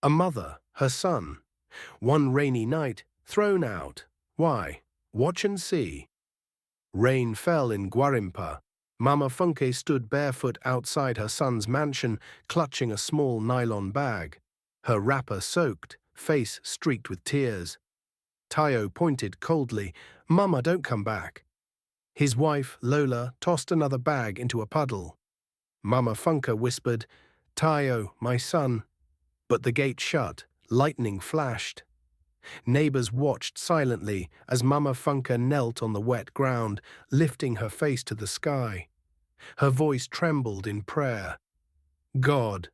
A mother, her son. One rainy night, thrown out. Why? Watch and see. Rain fell in Guarimpa. Mama Funke stood barefoot outside her son's mansion, clutching a small nylon bag. Her wrapper soaked, face streaked with tears. Tayo pointed coldly, "Mama, don't come back." His wife, Lola, tossed another bag into a puddle. Mama Funke whispered, "Tayo, my son." But the gate shut, lightning flashed. Neighbors watched silently as Mama Funke knelt on the wet ground, lifting her face to the sky. Her voice trembled in prayer. "God,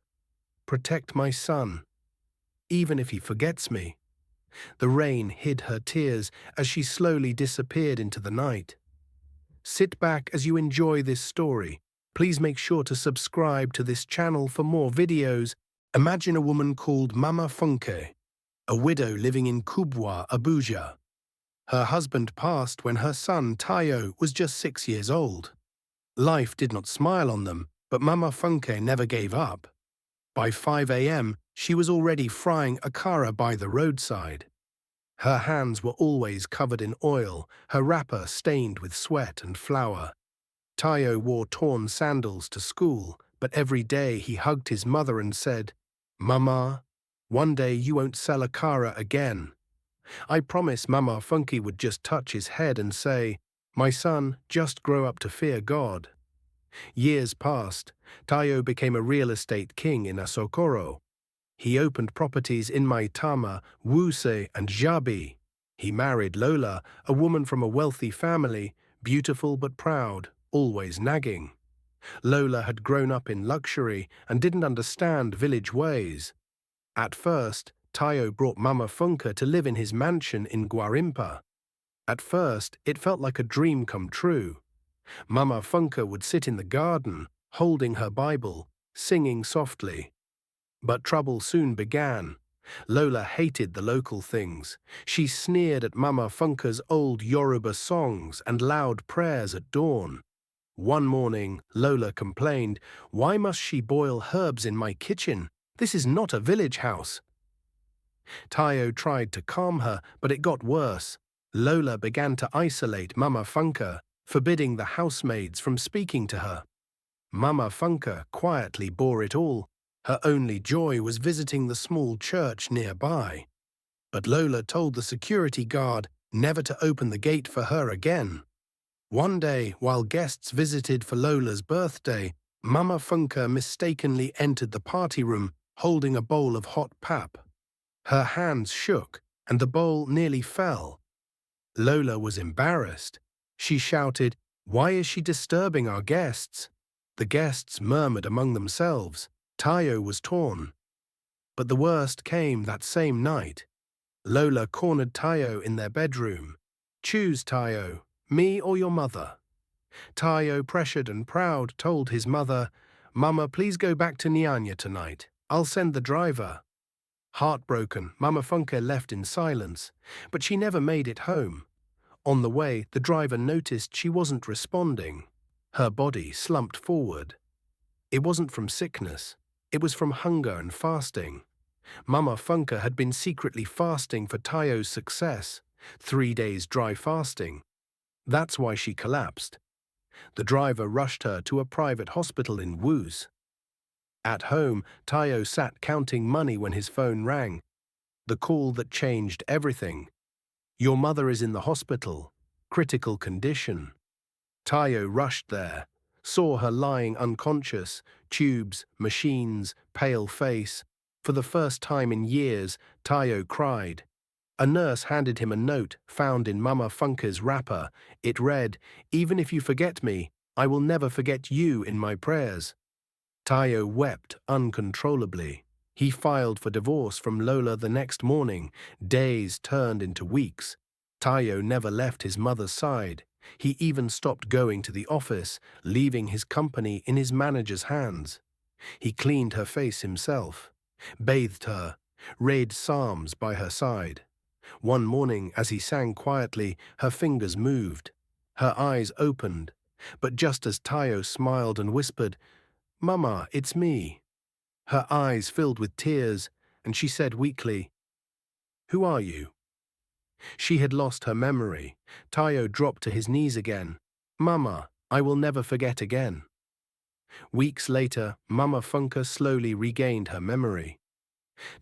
protect my son, even if he forgets me." The rain hid her tears as she slowly disappeared into the night. Sit back as you enjoy this story. Please make sure to subscribe to this channel for more videos. Imagine a woman called Mama Funke, a widow living in Kubwa, Abuja. Her husband passed when her son, Tayo, was just 6 years old. Life did not smile on them, but Mama Funke never gave up. By 5 a.m., she was already frying akara by the roadside. Her hands were always covered in oil, her wrapper stained with sweat and flour. Tayo wore torn sandals to school, but every day he hugged his mother and said, "Mama, one day you won't sell akara again." I promise Mama Funke would just touch his head and say, "My son, just grow up to fear God." Years passed. Tayo became a real estate king in Asokoro. He opened properties in Maitama, Wuse, and Jabi. He married Lola, a woman from a wealthy family, beautiful but proud, always nagging. Lola had grown up in luxury and didn't understand village ways. At first, Tayo brought Mama Funke to live in his mansion in Guarimpa. At first, it felt like a dream come true. Mama Funke would sit in the garden, holding her Bible, singing softly. But trouble soon began. Lola hated the local things. She sneered at Mama Funke's old Yoruba songs and loud prayers at dawn. One morning, Lola complained, "Why must she boil herbs in my kitchen? This is not a village house." Tayo tried to calm her, but it got worse. Lola began to isolate Mama Funke, forbidding the housemaids from speaking to her. Mama Funke quietly bore it all. Her only joy was visiting the small church nearby. But Lola told the security guard never to open the gate for her again. One day, while guests visited for Lola's birthday, Mama Funke mistakenly entered the party room holding a bowl of hot pap. Her hands shook, and the bowl nearly fell. Lola was embarrassed. She shouted, "Why is she disturbing our guests?" The guests murmured among themselves. Tayo was torn. But the worst came that same night. Lola cornered Tayo in their bedroom. "Choose, Tayo, me or your mother." Tayo, pressured and proud, told his mother, "Mama, please go back to Nyanya tonight. I'll send the driver." Heartbroken, Mama Funke left in silence, but she never made it home. On the way, the driver noticed she wasn't responding. Her body slumped forward. It wasn't from sickness. It was from hunger and fasting. Mama Funke had been secretly fasting for Tayo's success, 3 days dry fasting. That's why she collapsed. The driver rushed her to a private hospital in Wuse. At home, Tayo sat counting money when his phone rang. The call that changed everything. "Your mother is in the hospital. Critical condition." Tayo rushed there, saw her lying unconscious, tubes, machines, pale face. For the first time in years, Tayo cried. A nurse handed him a note found in Mama Funke's wrapper. It read, "Even if you forget me, I will never forget you in my prayers." Tayo wept uncontrollably. He filed for divorce from Lola the next morning. Days turned into weeks. Tayo never left his mother's side. He even stopped going to the office, leaving his company in his manager's hands. He cleaned her face himself, bathed her, read psalms by her side. One morning, as he sang quietly, her fingers moved. Her eyes opened. But just as Tayo smiled and whispered, "Mama, it's me," her eyes filled with tears, and she said weakly, "Who are you?" She had lost her memory. Tayo dropped to his knees again. "Mama, I will never forget again." Weeks later, Mama Funke slowly regained her memory.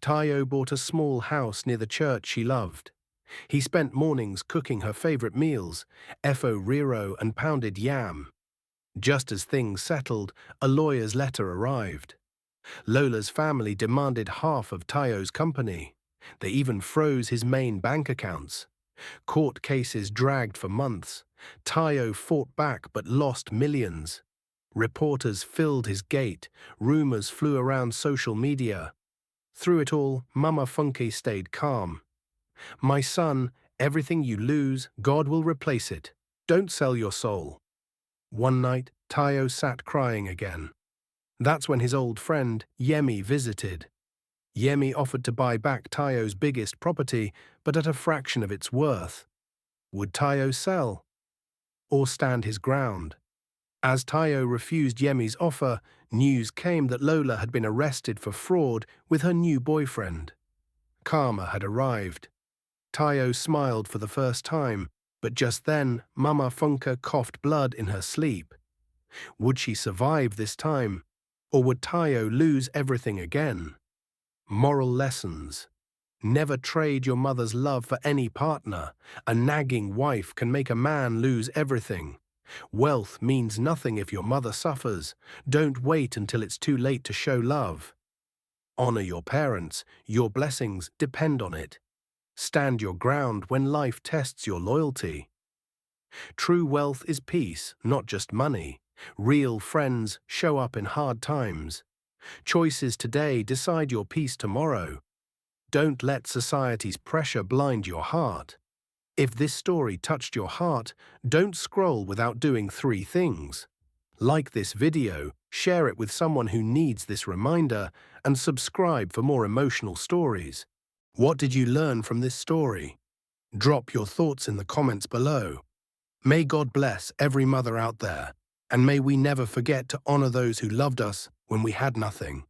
Tayo bought a small house near the church she loved. He spent mornings cooking her favorite meals, efo riro and pounded yam. Just as things settled, a lawyer's letter arrived. Lola's family demanded half of Tayo's company. They even froze his main bank accounts. Court cases dragged for months. Tayo fought back but lost millions. Reporters filled his gate. Rumors flew around social media. Through it all, Mama Funke stayed calm. "My son, everything you lose, God will replace it. Don't sell your soul." One night, Tayo sat crying again. That's when his old friend, Yemi, visited. Yemi offered to buy back Tayo's biggest property, but at a fraction of its worth. Would Tayo sell? Or stand his ground? As Tayo refused Yemi's offer, news came that Lola had been arrested for fraud with her new boyfriend. Karma had arrived. Tayo smiled for the first time, but just then Mama Funke coughed blood in her sleep. Would she survive this time? Or would Tayo lose everything again? Moral lessons. Never trade your mother's love for any partner. A nagging wife can make a man lose everything. Wealth means nothing if your mother suffers. Don't wait until it's too late to show love. Honor your parents. Your blessings depend on it. Stand your ground when life tests your loyalty. True wealth is peace, not just money. Real friends show up in hard times. Choices today decide your peace tomorrow. Don't let society's pressure blind your heart. If this story touched your heart, don't scroll without doing 3 things. Like this video, share it with someone who needs this reminder, and subscribe for more emotional stories. What did you learn from this story? Drop your thoughts in the comments below. May God bless every mother out there, and may we never forget to honor those who loved us when we had nothing.